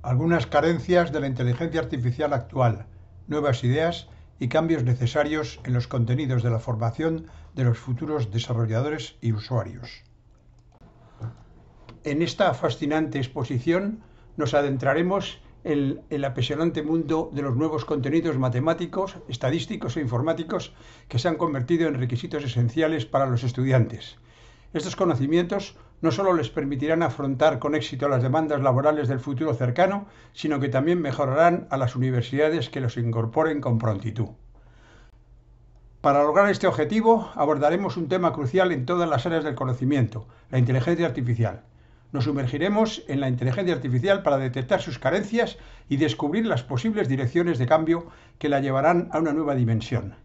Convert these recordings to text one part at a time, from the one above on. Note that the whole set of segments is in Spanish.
Algunas carencias de la inteligencia artificial actual, nuevas ideas y cambios necesarios en los contenidos de la formación de los futuros desarrolladores y usuarios. En esta fascinante exposición nos adentraremos en el apasionante mundo de los nuevos contenidos matemáticos, estadísticos e informáticos que se han convertido en requisitos esenciales para los estudiantes. Estos conocimientos no solo les permitirán afrontar con éxito las demandas laborales del futuro cercano, sino que también mejorarán a las universidades que los incorporen con prontitud. Para lograr este objetivo, abordaremos un tema crucial en todas las áreas del conocimiento, la inteligencia artificial. Nos sumergiremos en la inteligencia artificial para detectar sus carencias y descubrir las posibles direcciones de cambio que la llevarán a una nueva dimensión.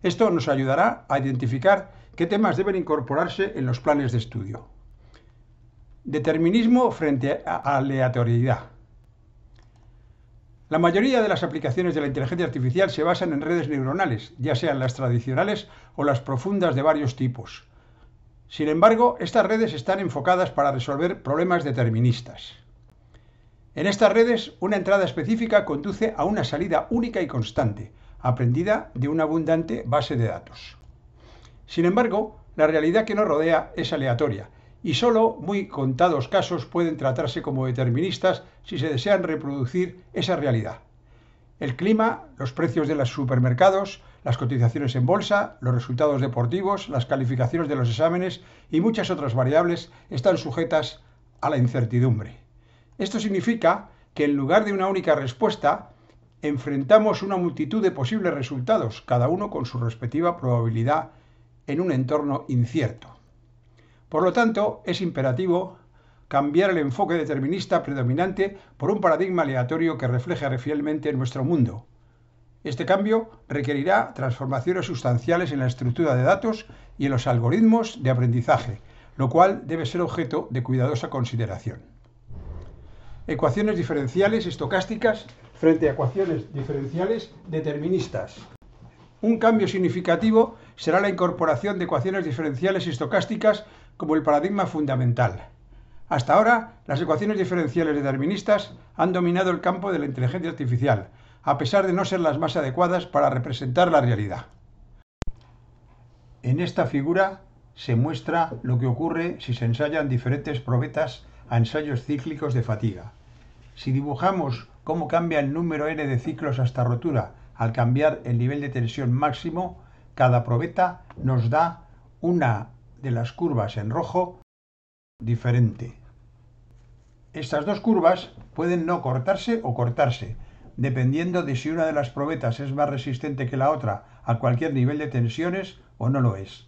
Esto nos ayudará a identificar qué temas deben incorporarse en los planes de estudio. Determinismo frente a aleatoriedad. La mayoría de las aplicaciones de la inteligencia artificial se basan en redes neuronales, ya sean las tradicionales o las profundas de varios tipos. Sin embargo, estas redes están enfocadas para resolver problemas deterministas. En estas redes, una entrada específica conduce a una salida única y constante, aprendida de una abundante base de datos. Sin embargo, la realidad que nos rodea es aleatoria, y solo muy contados casos pueden tratarse como deterministas si se desean reproducir esa realidad. El clima, los precios de los supermercados, las cotizaciones en bolsa, los resultados deportivos, las calificaciones de los exámenes y muchas otras variables están sujetas a la incertidumbre. Esto significa que en lugar de una única respuesta, enfrentamos una multitud de posibles resultados, cada uno con su respectiva probabilidad en un entorno incierto. Por lo tanto, es imperativo cambiar el enfoque determinista predominante por un paradigma aleatorio que refleje fielmente nuestro mundo. Este cambio requerirá transformaciones sustanciales en la estructura de datos y en los algoritmos de aprendizaje, lo cual debe ser objeto de cuidadosa consideración. Ecuaciones diferenciales estocásticas frente a ecuaciones diferenciales deterministas. Un cambio significativo será la incorporación de ecuaciones diferenciales estocásticas como el paradigma fundamental. Hasta ahora, las ecuaciones diferenciales deterministas han dominado el campo de la inteligencia artificial, a pesar de no ser las más adecuadas para representar la realidad. En esta figura se muestra lo que ocurre si se ensayan diferentes probetas a ensayos cíclicos de fatiga. Si dibujamos cómo cambia el número n de ciclos hasta rotura al cambiar el nivel de tensión máximo, cada probeta nos da una de las curvas en rojo diferente. Estas dos curvas pueden no cortarse o cortarse, dependiendo de si una de las probetas es más resistente que la otra a cualquier nivel de tensiones o no lo es.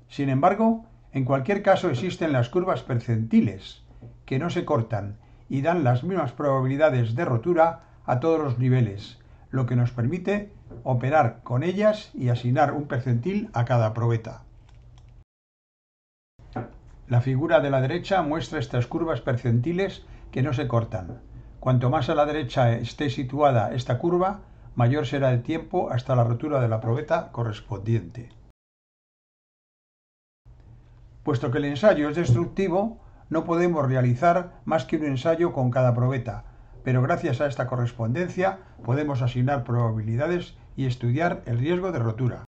Sin embargo, en cualquier caso existen las curvas percentiles, que no se cortan y dan las mismas probabilidades de rotura a todos los niveles, lo que nos permite operar con ellas y asignar un percentil a cada probeta. La figura de la derecha muestra estas curvas percentiles que no se cortan. Cuanto más a la derecha esté situada esta curva, mayor será el tiempo hasta la rotura de la probeta correspondiente. Puesto que el ensayo es destructivo, no podemos realizar más que un ensayo con cada probeta, pero gracias a esta correspondencia podemos asignar probabilidades y estudiar el riesgo de rotura.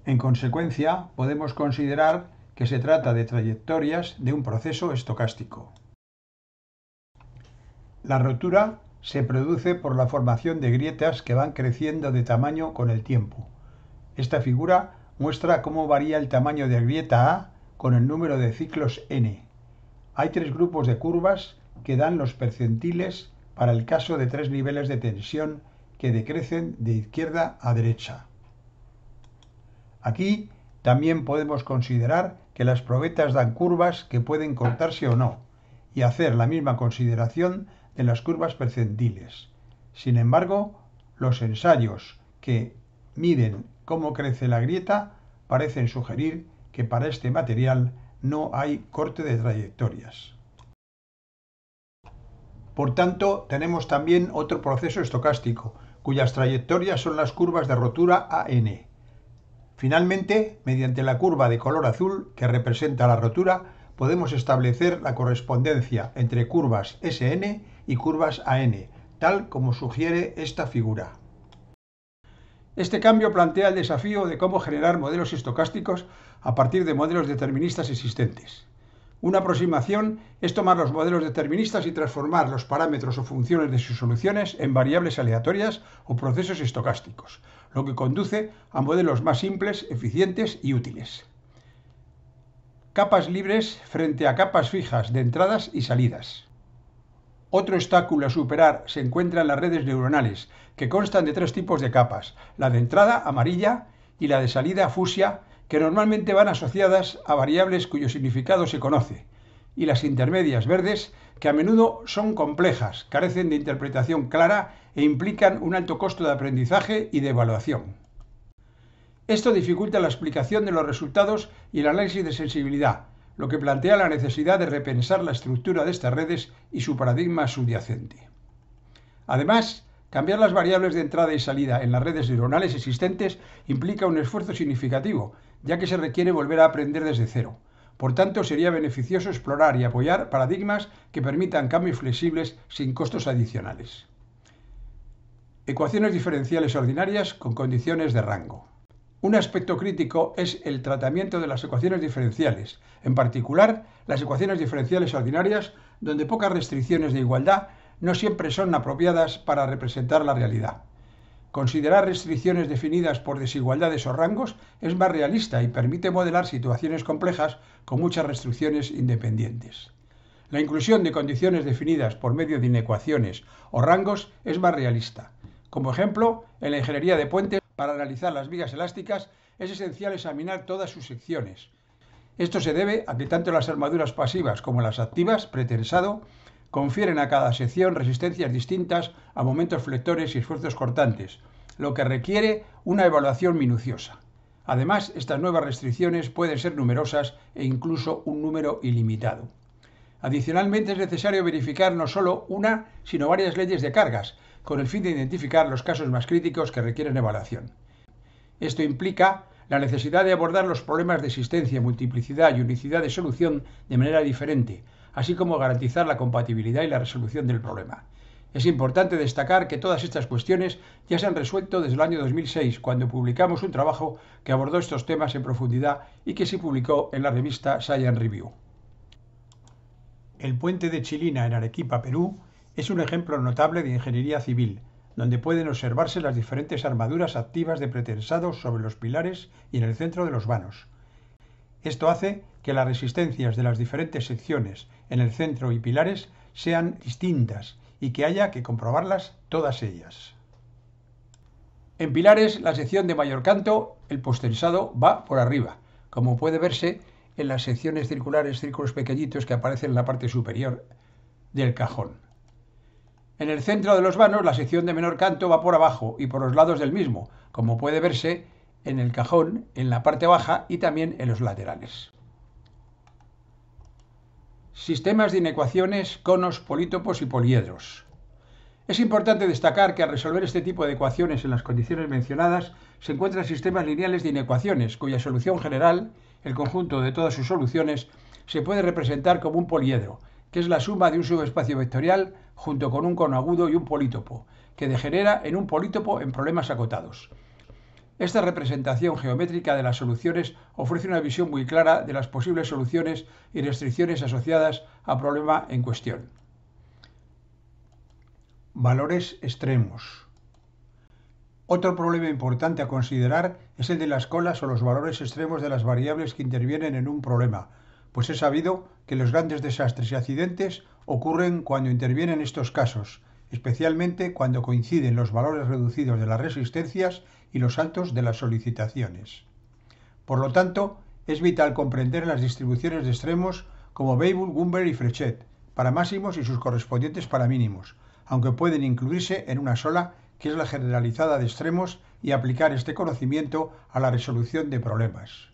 En consecuencia, podemos considerar que se trata de trayectorias de un proceso estocástico. La rotura se produce por la formación de grietas que van creciendo de tamaño con el tiempo. Esta figura muestra cómo varía el tamaño de grieta A con el número de ciclos n. Hay tres grupos de curvas que dan los percentiles para el caso de tres niveles de tensión que decrecen de izquierda a derecha. Aquí también podemos considerar que las probetas dan curvas que pueden cortarse o no, y hacer la misma consideración de las curvas percentiles. Sin embargo, los ensayos que miden cómo crece la grieta parecen sugerir que para este material no hay corte de trayectorias. Por tanto, tenemos también otro proceso estocástico, cuyas trayectorias son las curvas de rotura AN. Finalmente, mediante la curva de color azul, que representa la rotura, podemos establecer la correspondencia entre curvas Sn y curvas An, tal como sugiere esta figura. Este cambio plantea el desafío de cómo generar modelos estocásticos a partir de modelos deterministas existentes. Una aproximación es tomar los modelos deterministas y transformar los parámetros o funciones de sus soluciones en variables aleatorias o procesos estocásticos, lo que conduce a modelos más simples, eficientes y útiles. Capas libres frente a capas fijas de entradas y salidas. Otro obstáculo a superar se encuentra en las redes neuronales, que constan de tres tipos de capas: la de entrada, amarilla, y la de salida, fucsia, que normalmente van asociadas a variables cuyo significado se conoce, y las intermedias, verdes, que a menudo son complejas, carecen de interpretación clara e implican un alto costo de aprendizaje y de evaluación. Esto dificulta la explicación de los resultados y el análisis de sensibilidad, lo que plantea la necesidad de repensar la estructura de estas redes y su paradigma subyacente. Además, cambiar las variables de entrada y salida en las redes neuronales existentes implica un esfuerzo significativo, ya que se requiere volver a aprender desde cero. Por tanto, sería beneficioso explorar y apoyar paradigmas que permitan cambios flexibles sin costos adicionales. Ecuaciones diferenciales ordinarias con condiciones de rango. Un aspecto crítico es el tratamiento de las ecuaciones diferenciales, en particular las ecuaciones diferenciales ordinarias, donde pocas restricciones de igualdad no siempre son apropiadas para representar la realidad. Considerar restricciones definidas por desigualdades o rangos es más realista y permite modelar situaciones complejas con muchas restricciones independientes. La inclusión de condiciones definidas por medio de inecuaciones o rangos es más realista. Como ejemplo, en la ingeniería de puentes, para analizar las vigas elásticas, es esencial examinar todas sus secciones. Esto se debe a que tanto las armaduras pasivas como las activas, pretensado, confieren a cada sección resistencias distintas a momentos flectores y esfuerzos cortantes, lo que requiere una evaluación minuciosa. Además, estas nuevas restricciones pueden ser numerosas e incluso un número ilimitado. Adicionalmente, es necesario verificar no solo una, sino varias leyes de cargas, con el fin de identificar los casos más críticos que requieren evaluación. Esto implica la necesidad de abordar los problemas de existencia, multiplicidad y unicidad de solución de manera diferente, así como garantizar la compatibilidad y la resolución del problema. Es importante destacar que todas estas cuestiones ya se han resuelto desde el año 2006, cuando publicamos un trabajo que abordó estos temas en profundidad y que se publicó en la revista Science Review. El puente de Chilina en Arequipa, Perú, es un ejemplo notable de ingeniería civil, donde pueden observarse las diferentes armaduras activas de pretensados sobre los pilares y en el centro de los vanos. Esto hace que las resistencias de las diferentes secciones en el centro y pilares sean distintas y que haya que comprobarlas todas ellas. En pilares, la sección de mayor canto, el postensado, va por arriba, como puede verse en las secciones circulares, círculos pequeñitos que aparecen en la parte superior del cajón. En el centro de los vanos, la sección de menor canto va por abajo y por los lados del mismo, como puede verse en el cajón, en la parte baja y también en los laterales. Sistemas de inecuaciones, conos, polítopos y poliedros. Es importante destacar que al resolver este tipo de ecuaciones en las condiciones mencionadas, se encuentran sistemas lineales de inecuaciones, cuya solución general, el conjunto de todas sus soluciones, se puede representar como un poliedro, que es la suma de un subespacio vectorial junto con un cono agudo y un polítopo, que degenera en un polítopo en problemas acotados. Esta representación geométrica de las soluciones ofrece una visión muy clara de las posibles soluciones y restricciones asociadas al problema en cuestión. Valores extremos. Otro problema importante a considerar es el de las colas o los valores extremos de las variables que intervienen en un problema, pues es sabido que los grandes desastres y accidentes ocurren cuando intervienen estos casos, especialmente cuando coinciden los valores reducidos de las resistencias y los altos de las solicitaciones. Por lo tanto, es vital comprender las distribuciones de extremos como Weibull, Gumbel y Frechet, para máximos y sus correspondientes para mínimos, aunque pueden incluirse en una sola, que es la generalizada de extremos, y aplicar este conocimiento a la resolución de problemas.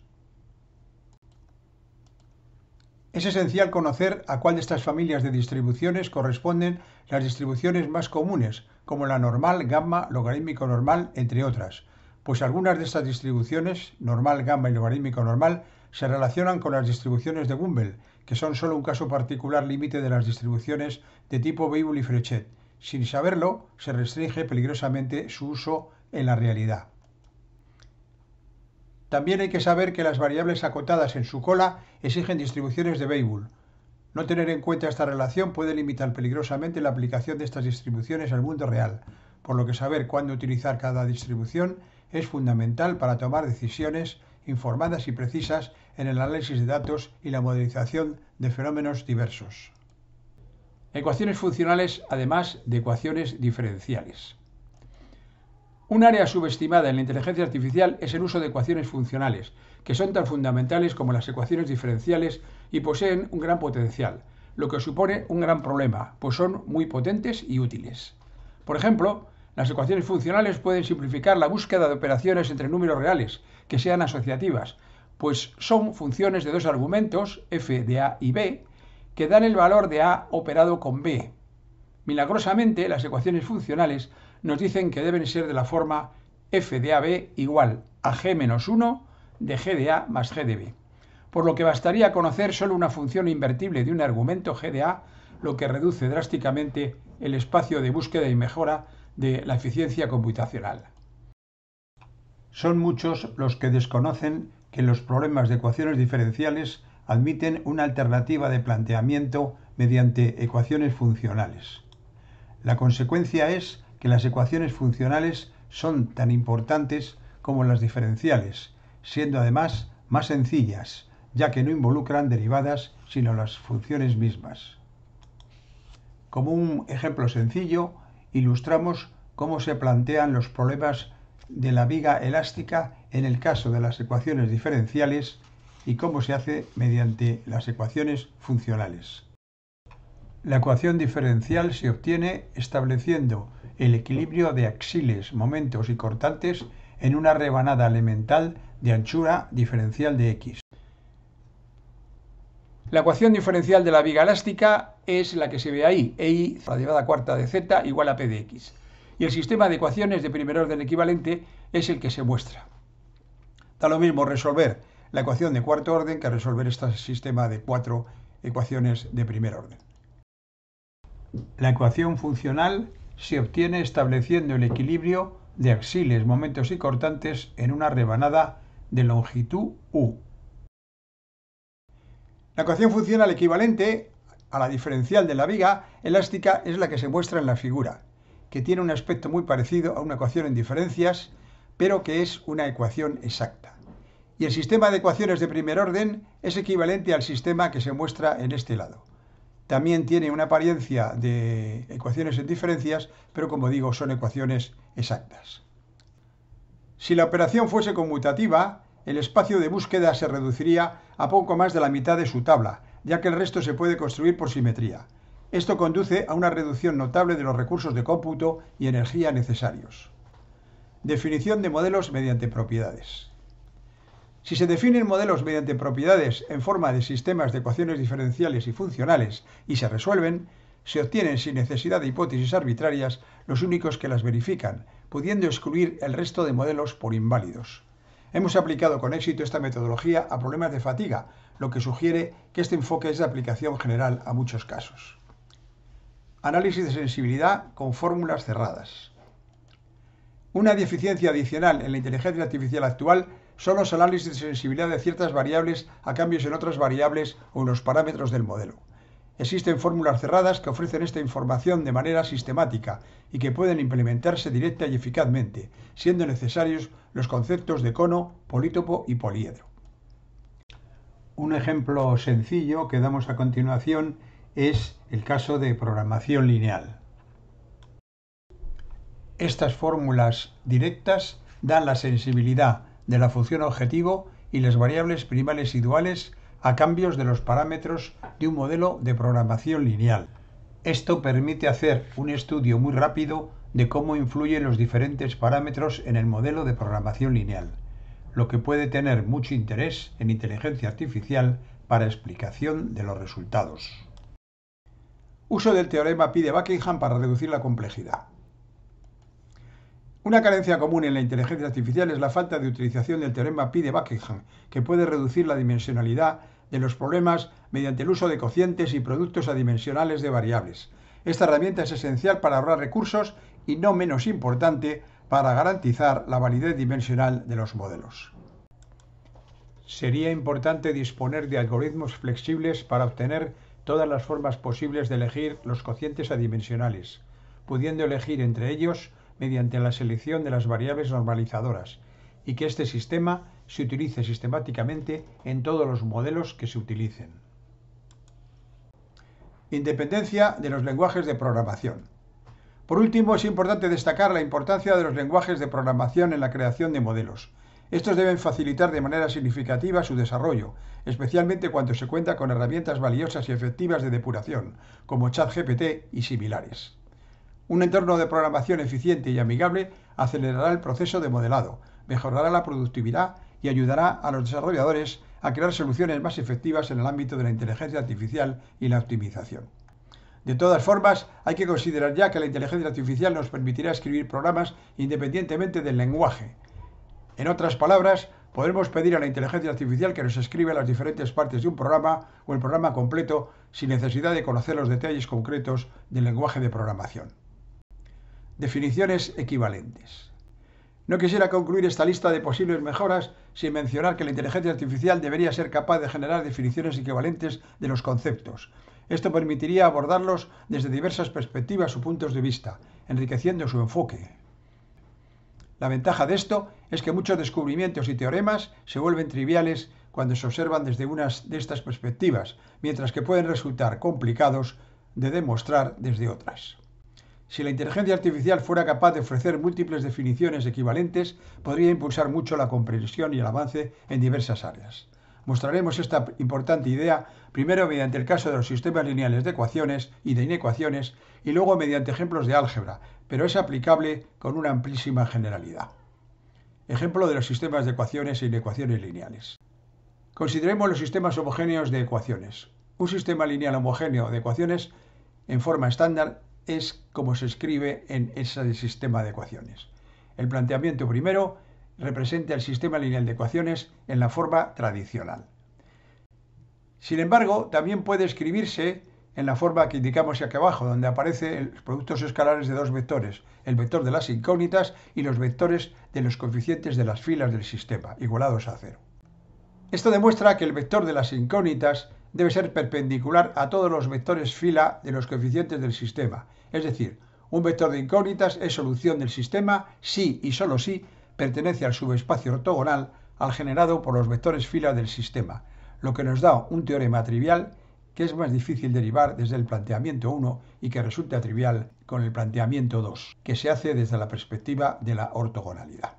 Es esencial conocer a cuál de estas familias de distribuciones corresponden las distribuciones más comunes, como la normal, gamma, logarítmico normal, entre otras, pues algunas de estas distribuciones, normal, gamma y logarítmico normal, se relacionan con las distribuciones de Gumbel, que son solo un caso particular límite de las distribuciones de tipo Weibull y Fréchet. Sin saberlo, se restringe peligrosamente su uso en la realidad. También hay que saber que las variables acotadas en su cola exigen distribuciones de Weibull. No tener en cuenta esta relación puede limitar peligrosamente la aplicación de estas distribuciones al mundo real, por lo que saber cuándo utilizar cada distribución es fundamental para tomar decisiones informadas y precisas en el análisis de datos y la modelización de fenómenos diversos. Ecuaciones funcionales, además de ecuaciones diferenciales. Un área subestimada en la inteligencia artificial es el uso de ecuaciones funcionales, que son tan fundamentales como las ecuaciones diferenciales y poseen un gran potencial, lo que supone un gran problema, pues son muy potentes y útiles. Por ejemplo, las ecuaciones funcionales pueden simplificar la búsqueda de operaciones entre números reales, que sean asociativas, pues son funciones de dos argumentos, f de a y b, que dan el valor de a operado con b. Milagrosamente, las ecuaciones funcionales nos dicen que deben ser de la forma f de ab igual a g menos 1 de g de a más g de b, por lo que bastaría conocer solo una función invertible de un argumento g de a, lo que reduce drásticamente el espacio de búsqueda y mejora de la eficiencia computacional. Son muchos los que desconocen que los problemas de ecuaciones diferenciales admiten una alternativa de planteamiento mediante ecuaciones funcionales. La consecuencia es que las ecuaciones funcionales son tan importantes como las diferenciales, siendo además más sencillas, ya que no involucran derivadas sino las funciones mismas. Como un ejemplo sencillo, ilustramos cómo se plantean los problemas de la viga elástica en el caso de las ecuaciones diferenciales y cómo se hace mediante las ecuaciones funcionales. La ecuación diferencial se obtiene estableciendo el equilibrio de axiles, momentos y cortantes en una rebanada elemental de anchura diferencial de x. La ecuación diferencial de la viga elástica es la que se ve ahí, EI a la elevada cuarta de z igual a p de x. Y el sistema de ecuaciones de primer orden equivalente es el que se muestra. Da lo mismo resolver la ecuación de cuarto orden que resolver este sistema de 4 ecuaciones de primer orden. La ecuación funcional se obtiene estableciendo el equilibrio de axiles, momentos y cortantes en una rebanada de longitud u. La ecuación funcional equivalente a la diferencial de la viga elástica es la que se muestra en la figura, que tiene un aspecto muy parecido a una ecuación en diferencias, pero que es una ecuación exacta. Y el sistema de ecuaciones de primer orden es equivalente al sistema que se muestra en este lado. También tiene una apariencia de ecuaciones en diferencias, pero como digo, son ecuaciones exactas. Si la operación fuese conmutativa, el espacio de búsqueda se reduciría a poco más de la mitad de su tabla, ya que el resto se puede construir por simetría. Esto conduce a una reducción notable de los recursos de cómputo y energía necesarios. Definición de modelos mediante propiedades. Si se definen modelos mediante propiedades en forma de sistemas de ecuaciones diferenciales y funcionales y se resuelven, se obtienen sin necesidad de hipótesis arbitrarias los únicos que las verifican, pudiendo excluir el resto de modelos por inválidos. Hemos aplicado con éxito esta metodología a problemas de fatiga, lo que sugiere que este enfoque es de aplicación general a muchos casos. Análisis de sensibilidad con fórmulas cerradas. Una deficiencia adicional en la inteligencia artificial actual son los análisis de sensibilidad de ciertas variables a cambios en otras variables o en los parámetros del modelo. Existen fórmulas cerradas que ofrecen esta información de manera sistemática y que pueden implementarse directa y eficazmente, siendo necesarios los conceptos de cono, polítopo y poliedro. Un ejemplo sencillo que damos a continuación es el caso de programación lineal. Estas fórmulas directas dan la sensibilidad de la función objetivo y las variables primales y duales a cambios de los parámetros de un modelo de programación lineal. Esto permite hacer un estudio muy rápido de cómo influyen los diferentes parámetros en el modelo de programación lineal, lo que puede tener mucho interés en inteligencia artificial para explicación de los resultados. Uso del teorema Pi de Buckingham para reducir la complejidad. Una carencia común en la inteligencia artificial es la falta de utilización del teorema Pi de Buckingham, que puede reducir la dimensionalidad de los problemas mediante el uso de cocientes y productos adimensionales de variables. Esta herramienta es esencial para ahorrar recursos y no menos importante para garantizar la validez dimensional de los modelos. Sería importante disponer de algoritmos flexibles para obtener todas las formas posibles de elegir los cocientes adimensionales, pudiendo elegir entre ellos mediante la selección de las variables normalizadoras, y que este sistema se utilice sistemáticamente en todos los modelos que se utilicen. Independencia de los lenguajes de programación. Por último, es importante destacar la importancia de los lenguajes de programación en la creación de modelos. Estos deben facilitar de manera significativa su desarrollo, especialmente cuando se cuenta con herramientas valiosas y efectivas de depuración, como ChatGPT y similares. Un entorno de programación eficiente y amigable acelerará el proceso de modelado, mejorará la productividad y ayudará a los desarrolladores a crear soluciones más efectivas en el ámbito de la inteligencia artificial y la optimización. De todas formas, hay que considerar ya que la inteligencia artificial nos permitirá escribir programas independientemente del lenguaje. En otras palabras, podremos pedir a la inteligencia artificial que nos escriba las diferentes partes de un programa o el programa completo sin necesidad de conocer los detalles concretos del lenguaje de programación. Definiciones equivalentes. No quisiera concluir esta lista de posibles mejoras sin mencionar que la inteligencia artificial debería ser capaz de generar definiciones equivalentes de los conceptos. Esto permitiría abordarlos desde diversas perspectivas o puntos de vista, enriqueciendo su enfoque. La ventaja de esto es que muchos descubrimientos y teoremas se vuelven triviales cuando se observan desde una de estas perspectivas, mientras que pueden resultar complicados de demostrar desde otras. Si la inteligencia artificial fuera capaz de ofrecer múltiples definiciones equivalentes, podría impulsar mucho la comprensión y el avance en diversas áreas. Mostraremos esta importante idea primero mediante el caso de los sistemas lineales de ecuaciones y de inecuaciones y luego mediante ejemplos de álgebra, pero es aplicable con una amplísima generalidad. Ejemplo de los sistemas de ecuaciones e inecuaciones lineales. Consideremos los sistemas homogéneos de ecuaciones. Un sistema lineal homogéneo de ecuaciones en forma estándar es como se escribe en ese sistema de ecuaciones. El planteamiento primero representa el sistema lineal de ecuaciones en la forma tradicional. Sin embargo, también puede escribirse en la forma que indicamos aquí abajo, donde aparecen los productos escalares de dos vectores, el vector de las incógnitas y los vectores de los coeficientes de las filas del sistema, igualados a 0. Esto demuestra que el vector de las incógnitas debe ser perpendicular a todos los vectores fila de los coeficientes del sistema. Es decir, un vector de incógnitas es solución del sistema si y solo si pertenece al subespacio ortogonal al generado por los vectores fila del sistema, lo que nos da un teorema trivial que es más difícil derivar desde el planteamiento 1 y que resulta trivial con el planteamiento 2, que se hace desde la perspectiva de la ortogonalidad.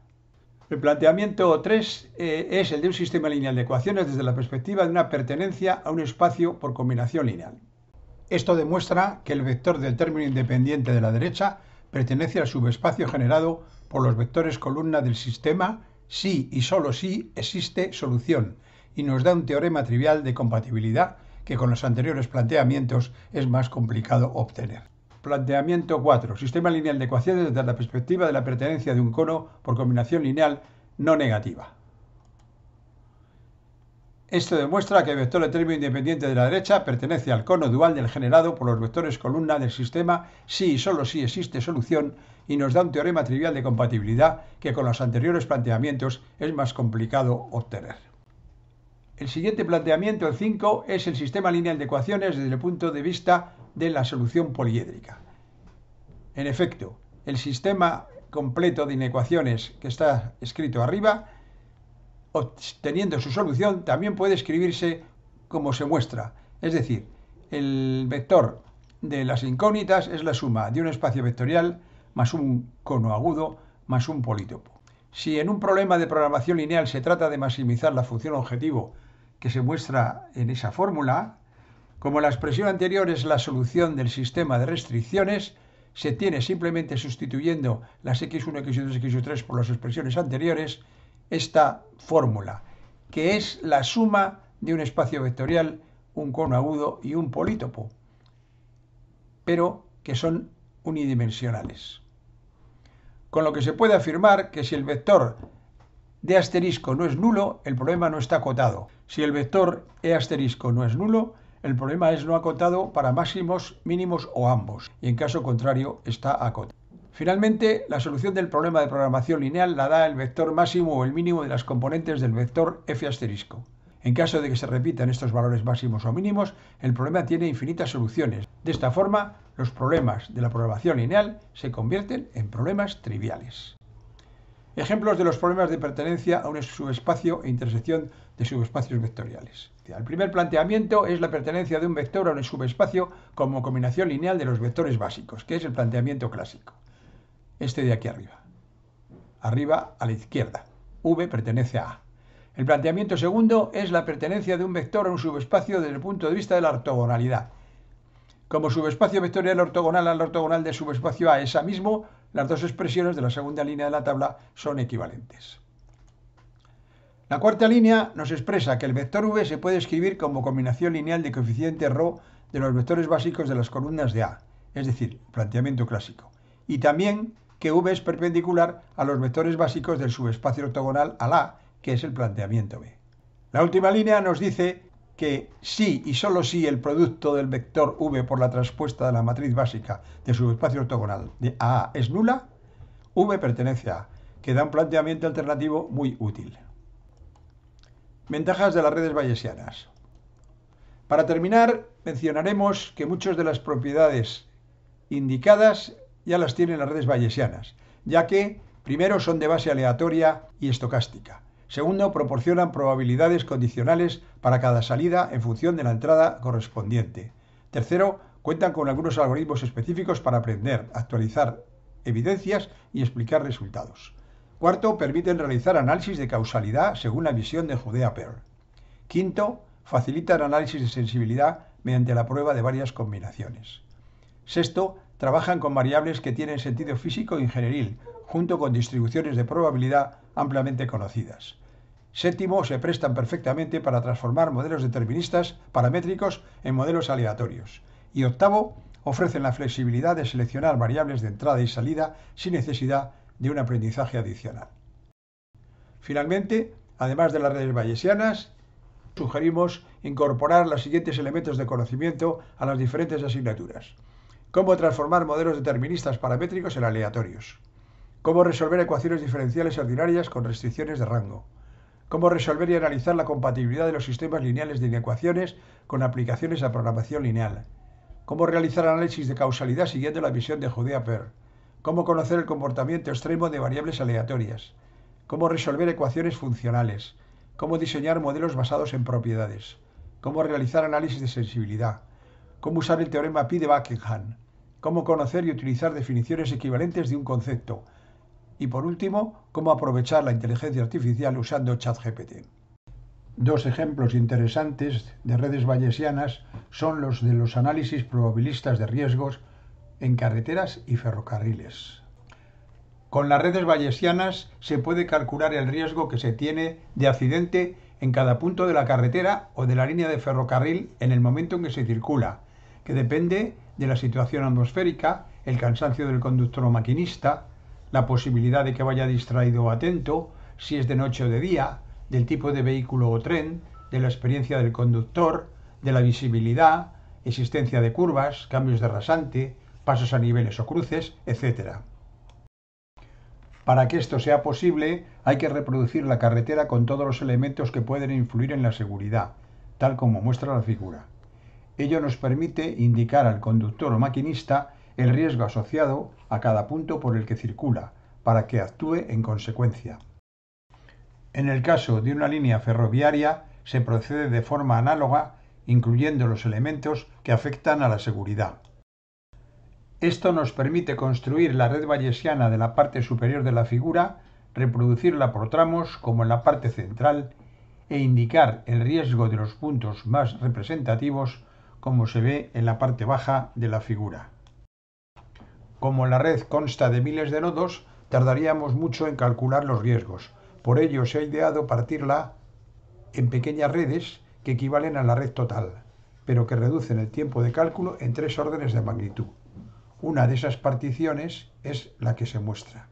El planteamiento 3 es el de un sistema lineal de ecuaciones desde la perspectiva de una pertenencia a un espacio por combinación lineal. Esto demuestra que el vector del término independiente de la derecha pertenece al subespacio generado por los vectores columna del sistema si y solo si existe solución, y nos da un teorema trivial de compatibilidad que con los anteriores planteamientos es más complicado obtener. Planteamiento 4. Sistema lineal de ecuaciones desde la perspectiva de la pertenencia de un cono por combinación lineal no negativa. Esto demuestra que el vector de término independiente de la derecha pertenece al cono dual del generado por los vectores columna del sistema si y solo si existe solución y nos da un teorema trivial de compatibilidad que con los anteriores planteamientos es más complicado obtener. El siguiente planteamiento, el 5, es el sistema lineal de ecuaciones desde el punto de vista de la solución poliédrica. En efecto, el sistema completo de inecuaciones que está escrito arriba, obteniendo su solución, también puede escribirse como se muestra. Es decir, el vector de las incógnitas es la suma de un espacio vectorial más un cono agudo más un polítopo. Si en un problema de programación lineal se trata de maximizar la función objetivo que se muestra en esa fórmula, como la expresión anterior es la solución del sistema de restricciones, se tiene simplemente sustituyendo las x1, x2, x3 por las expresiones anteriores, esta fórmula, que es la suma de un espacio vectorial, un cono agudo y un polítopo, pero que son unidimensionales. Con lo que se puede afirmar que si el vector D asterisco no es nulo, el problema no está acotado. Si el vector E asterisco no es nulo, el problema es no acotado para máximos, mínimos o ambos, y en caso contrario está acotado. Finalmente, la solución del problema de programación lineal la da el vector máximo o el mínimo de las componentes del vector F asterisco. En caso de que se repitan estos valores máximos o mínimos, el problema tiene infinitas soluciones. De esta forma, los problemas de la programación lineal se convierten en problemas triviales. Ejemplos de los problemas de pertenencia a un subespacio e intersección de subespacios vectoriales. El primer planteamiento es la pertenencia de un vector a un subespacio como combinación lineal de los vectores básicos, que es el planteamiento clásico. Este de aquí arriba. Arriba a la izquierda. V pertenece a A. El planteamiento segundo es la pertenencia de un vector a un subespacio desde el punto de vista de la ortogonalidad. Como subespacio vectorial ortogonal al ortogonal del subespacio A es A mismo, las dos expresiones de la segunda línea de la tabla son equivalentes. La cuarta línea nos expresa que el vector V se puede escribir como combinación lineal de coeficiente ρ de los vectores básicos de las columnas de A, es decir, planteamiento clásico, y también que V es perpendicular a los vectores básicos del subespacio ortogonal al A, que es el planteamiento B. La última línea nos dice que si y solo si el producto del vector V por la transpuesta de la matriz básica del subespacio ortogonal de A es nula, V pertenece a A, que da un planteamiento alternativo muy útil. Ventajas de las redes bayesianas. Para terminar, mencionaremos que muchas de las propiedades indicadas ya las tienen las redes bayesianas, ya que, primero, son de base aleatoria y estocástica. Segundo, proporcionan probabilidades condicionales para cada salida en función de la entrada correspondiente. Tercero, cuentan con algunos algoritmos específicos para aprender, actualizar evidencias y explicar resultados. Cuarto, permiten realizar análisis de causalidad según la visión de Judea-Pearl. Quinto, facilitan análisis de sensibilidad mediante la prueba de varias combinaciones. Sexto, trabajan con variables que tienen sentido físico e ingenieril, junto con distribuciones de probabilidad ampliamente conocidas. Séptimo, se prestan perfectamente para transformar modelos deterministas paramétricos en modelos aleatorios. Y octavo, ofrecen la flexibilidad de seleccionar variables de entrada y salida sin necesidad de un aprendizaje adicional. Finalmente, además de las redes bayesianas, sugerimos incorporar los siguientes elementos de conocimiento a las diferentes asignaturas. Cómo transformar modelos deterministas paramétricos en aleatorios. Cómo resolver ecuaciones diferenciales ordinarias con restricciones de rango. Cómo resolver y analizar la compatibilidad de los sistemas lineales de inecuaciones con aplicaciones a programación lineal. Cómo realizar análisis de causalidad siguiendo la visión de Judea-Pearl. Cómo conocer el comportamiento extremo de variables aleatorias. Cómo resolver ecuaciones funcionales. Cómo diseñar modelos basados en propiedades. Cómo realizar análisis de sensibilidad. Cómo usar el teorema Pi de Buckingham. Cómo conocer y utilizar definiciones equivalentes de un concepto. Y por último, cómo aprovechar la inteligencia artificial usando ChatGPT. Dos ejemplos interesantes de redes bayesianas son los de los análisis probabilistas de riesgos en carreteras y ferrocarriles. Con las redes bayesianas se puede calcular el riesgo que se tiene de accidente en cada punto de la carretera o de la línea de ferrocarril en el momento en que se circula, que depende de la situación atmosférica, el cansancio del conductor o maquinista, la posibilidad de que vaya distraído o atento, si es de noche o de día, del tipo de vehículo o tren, de la experiencia del conductor, de la visibilidad, existencia de curvas, cambios de rasante, pasos a niveles o cruces, etc. Para que esto sea posible, hay que reproducir la carretera con todos los elementos que pueden influir en la seguridad, tal como muestra la figura. Ello nos permite indicar al conductor o maquinista el riesgo asociado a cada punto por el que circula, para que actúe en consecuencia. En el caso de una línea ferroviaria, se procede de forma análoga, incluyendo los elementos que afectan a la seguridad. Esto nos permite construir la red bayesiana de la parte superior de la figura, reproducirla por tramos como en la parte central e indicar el riesgo de los puntos más representativos como se ve en la parte baja de la figura. Como la red consta de miles de nodos, tardaríamos mucho en calcular los riesgos. Por ello se ha ideado partirla en pequeñas redes que equivalen a la red total, pero que reducen el tiempo de cálculo en 3 órdenes de magnitud. Una de esas particiones es la que se muestra.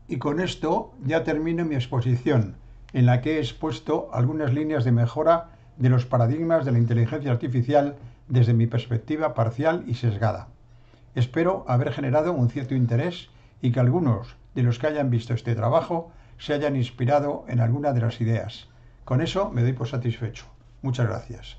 Y con esto ya termino mi exposición, en la que he expuesto algunas líneas de mejora de los paradigmas de la inteligencia artificial desde mi perspectiva parcial y sesgada. Espero haber generado un cierto interés y que algunos de los que hayan visto este trabajo se hayan inspirado en alguna de las ideas. Con eso me doy por satisfecho. Muchas gracias.